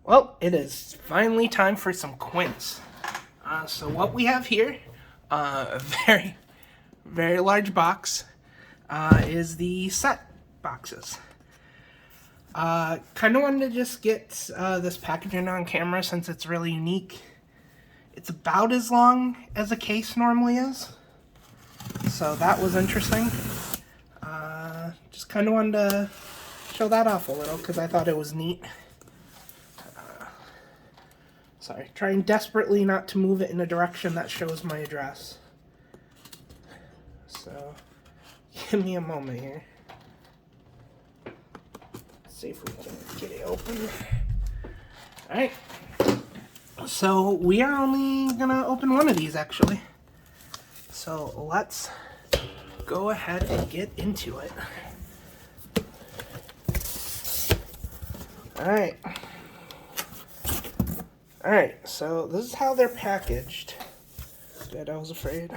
Well, it is finally time for some quints. So what we have here, a very large box, is the set boxes. Kind of wanted to just get this packaging on camera since it's really unique. It's about as long as a case normally is, so that was interesting. Just kind of wanted to show that off a little because I thought it was neat. Sorry, trying desperately not to move it in a direction that shows my address. So, give me a moment here. Let's see if we can get it open. Alright. So, we are only gonna open one of these actually. So, let's go ahead and get into it. Alright. Alright, so this is how they're packaged. Good, I was afraid.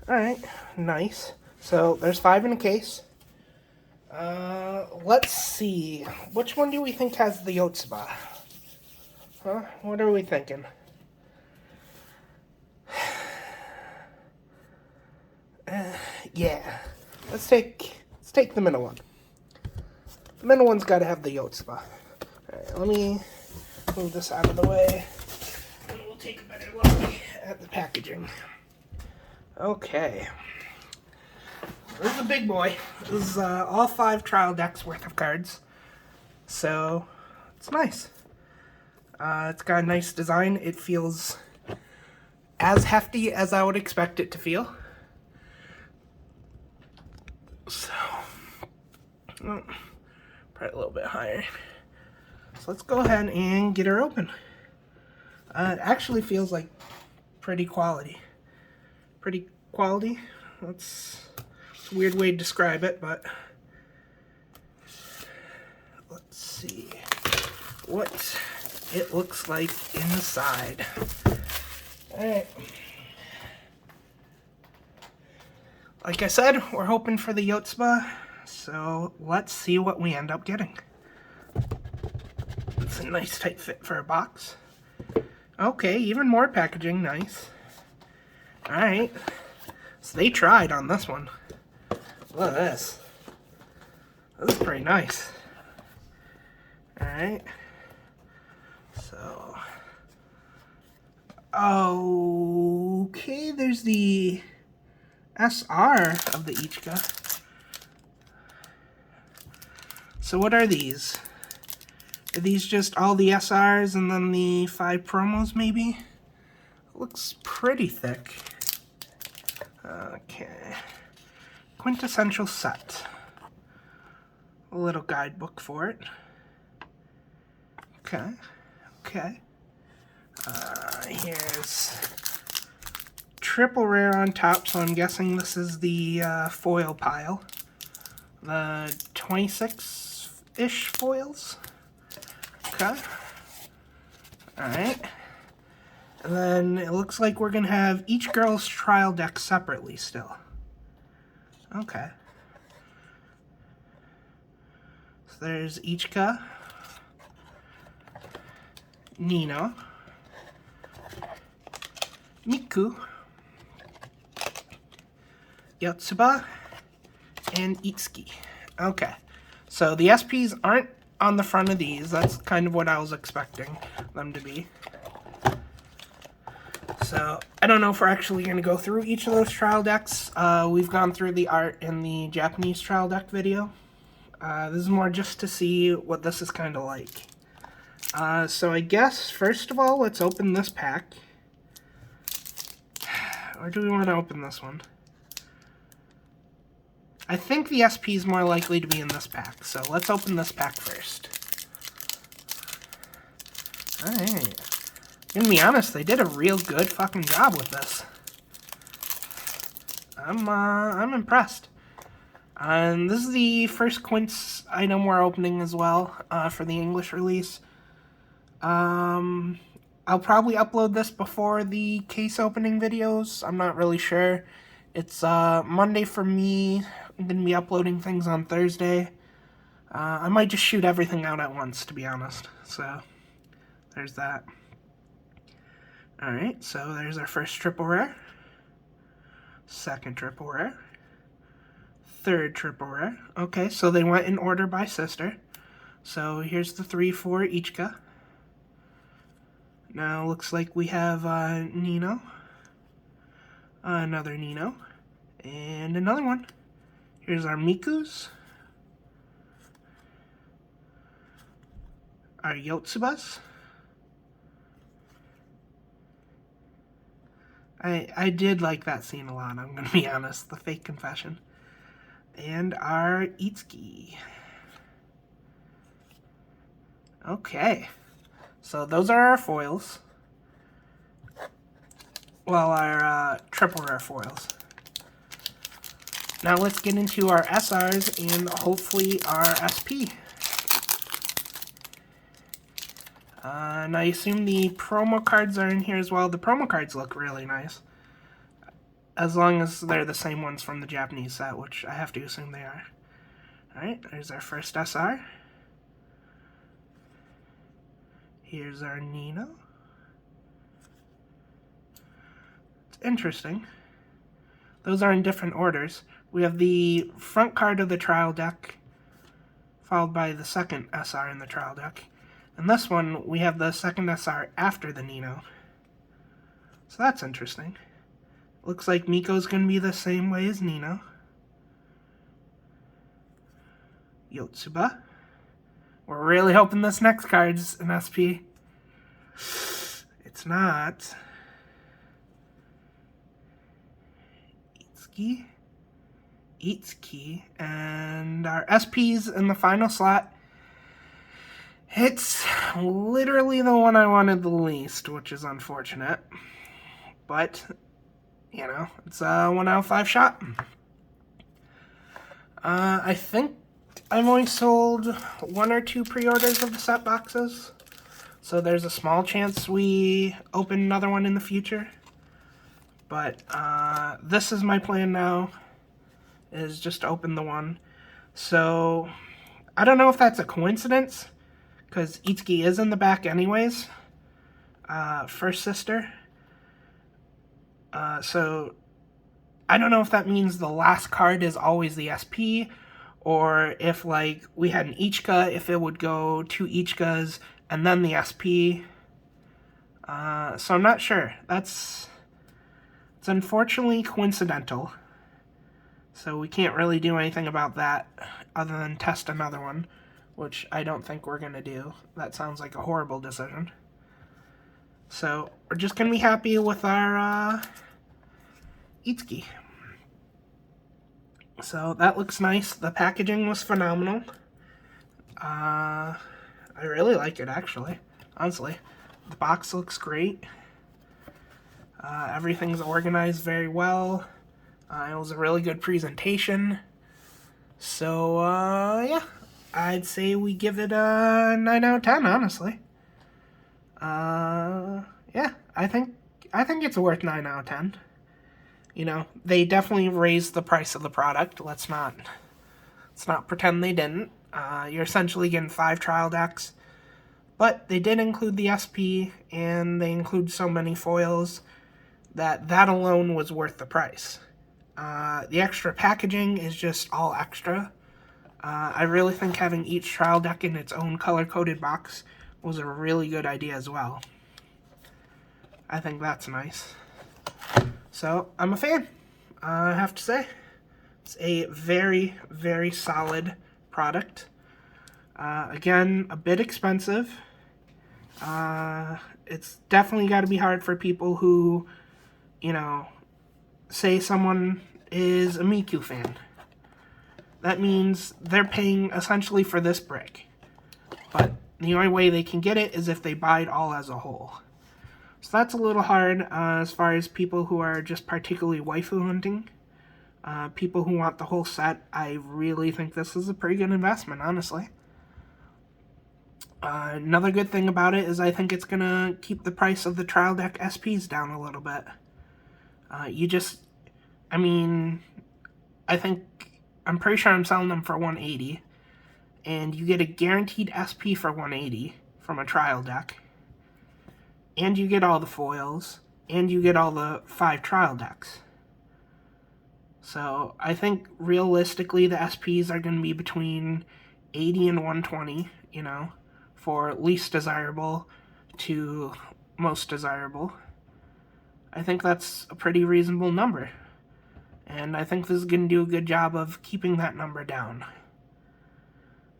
Alright, nice. So there's 5 in a case. Let's see. Which one do we think has the Yotsuba? Huh? What are we thinking? Yeah. Let's take the middle one. The middle one's got to have the Yotsuba. Alright, let me move this out of the way, and we'll take a better look at the packaging. Okay. This is a big boy. This is all 5 trial decks worth of cards. So, it's nice. It's got a nice design. It feels as hefty as I would expect it to feel. So, probably a little bit higher. So let's go ahead and get her open. It actually feels like pretty quality. Pretty quality? That's a weird way to describe it, but let's see what it looks like inside. Alright. Like I said, we're hoping for the Yotsuba, so let's see what we end up getting. It's a nice tight fit for a box. Okay, even more packaging, nice. Alright, so they tried on this one. Look at this. This is pretty nice. Alright. So, okay, there's the SR of the Ichika. So what are these? Are these just all the SRs and then the 5 promos maybe? Looks pretty thick. Okay. Quintessential set. A little guidebook for it. Okay. Okay. Here's triple rare on top, so I'm guessing this is the foil pile. The 26-ish foils. Okay. Alright. And then it looks like we're going to have each girl's trial deck separately still. Okay. So there's Ichika, Nino, Miku, Yotsuba, and Itsuki. Okay. So the SPs aren't on the front of these. That's kind of what I was expecting them to be. So, I don't know if we're actually going to go through each of those trial decks. We've gone through the art in the Japanese trial deck video. This is more just to see what this is kind of like. So I guess, first of all, let's open this pack. Or do we want to open this one? I think the SP is more likely to be in this pack, so let's open this pack first. Alright. Gonna be honest, they did a real good fucking job with this. I'm impressed. And this is the first Quints item we're opening as well, for the English release. I'll probably upload this before the case opening videos. I'm not really sure. It's Monday for me. I'm going to be uploading things on Thursday. I might just shoot everything out at once, to be honest. So, there's that. Alright, so there's our first triple rare. Second triple rare. Third triple rare. Okay, so they went in order by sister. So here's the 3 for Ichika. Now looks like we have Nino. Another Nino. And another one. Here's our Mikus. Our Yotsubas. I did like that scene a lot, I'm gonna be honest. The fake confession. And our Itsuki. Okay. So those are our foils. Well, our triple rare foils. Now let's get into our SRs and hopefully our SP. And I assume the promo cards are in here as well. The promo cards look really nice. As long as they're the same ones from the Japanese set, which I have to assume they are. Alright, there's our first SR. Here's our Nino. It's interesting. Those are in different orders. We have the front card of the trial deck, followed by the second SR in the trial deck. And this one, we have the second SR after the Nino. So that's interesting. Looks like Miko's going to be the same way as Nino. Yotsuba. We're really hoping this next card's an SP. It's not. Itsuki. And our SP's in the final slot. It's literally the one I wanted the least, which is unfortunate. But, you know, it's a 1 out of 5 shot. I think I've only sold 1 or 2 pre-orders of the set boxes. So there's a small chance we open another one in the future. But this is my plan now, is just to open the one. So I don't know if that's a coincidence, because Itsuki is in the back anyways. First sister. So I don't know if that means the last card is always the SP, or if like we had an Ichika, if it would go 2 Ichikas and then the SP. So I'm not sure. It's unfortunately coincidental. So we can't really do anything about that other than test another one, which I don't think we're going to do. That sounds like a horrible decision. So we're just going to be happy with our Itsuki. So that looks nice. The packaging was phenomenal. I really like it, actually. Honestly. The box looks great. Everything's organized very well. It was a really good presentation. So, yeah. I'd say we give it a 9 out of 10, honestly. Yeah, I think it's worth 9 out of 10. You know, they definitely raised the price of the product. Let's not pretend they didn't. You're essentially getting 5 trial decks. But they did include the SP, and they include so many foils that alone was worth the price. The extra packaging is just all extra. I really think having each trial deck in its own color-coded box was a really good idea as well. I think that's nice. So, I'm a fan, I have to say. It's a very, very solid product. Again, a bit expensive. It's definitely got to be hard for people who, you know, say someone is a Miku fan. That means they're paying essentially for this brick. But the only way they can get it is if they buy it all as a whole. So that's a little hard as far as people who are just particularly waifu hunting. People who want the whole set, I really think this is a pretty good investment, honestly. Another good thing about it is I think it's going to keep the price of the trial deck SPs down a little bit. I'm pretty sure I'm selling them for $180. and you get a guaranteed SP for 180 from a trial deck, and you get all the foils, and you get all the 5 trial decks. So I think realistically the SPs are going to be between 80 and 120, you know, for least desirable to most desirable. I think that's a pretty reasonable number. And I think this is going to do a good job of keeping that number down.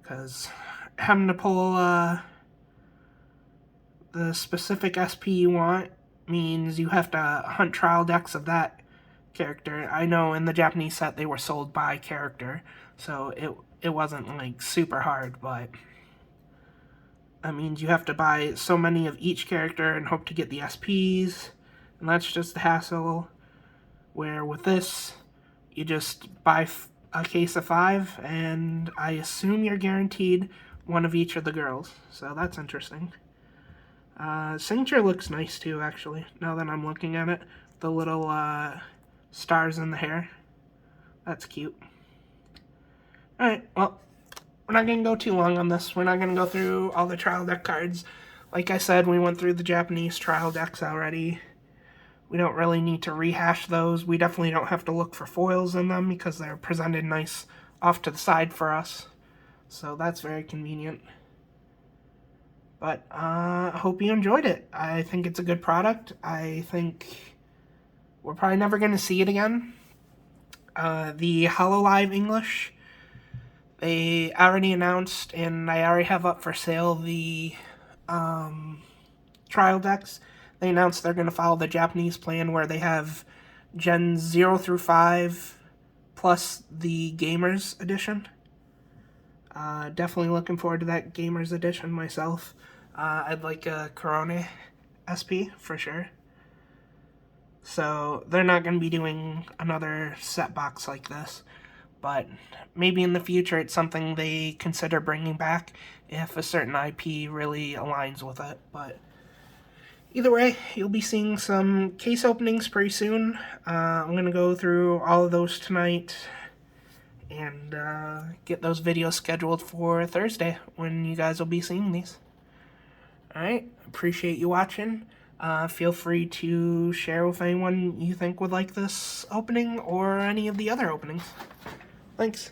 Because having to pull the specific SP you want means you have to hunt trial decks of that character. I know in the Japanese set they were sold by character, so it wasn't like super hard, but that means you have to buy so many of each character and hope to get the SPs, and that's just a hassle. Where with this, you just buy a case of 5, and I assume you're guaranteed one of each of the girls, so that's interesting. Signature looks nice too, actually, now that I'm looking at it. The little stars in the hair. That's cute. Alright, well, we're not going to go too long on this. We're not going to go through all the trial deck cards. Like I said, we went through the Japanese trial decks already. We don't really need to rehash those. We definitely don't have to look for foils in them because they're presented nice off to the side for us. So that's very convenient. But I hope you enjoyed it. I think it's a good product. I think we're probably never going to see it again. The HoloLive English, they already announced, and I already have up for sale the trial decks. They announced they're going to follow the Japanese plan where they have Gens 0 through 5 plus the Gamers Edition. Definitely looking forward to that Gamers Edition myself. I'd like a Corona SP for sure. So they're not going to be doing another set box like this. But maybe in the future it's something they consider bringing back if a certain IP really aligns with it. But either way, you'll be seeing some case openings pretty soon. I'm going to go through all of those tonight and get those videos scheduled for Thursday when you guys will be seeing these. Alright, appreciate you watching. Feel free to share with anyone you think would like this opening or any of the other openings. Thanks.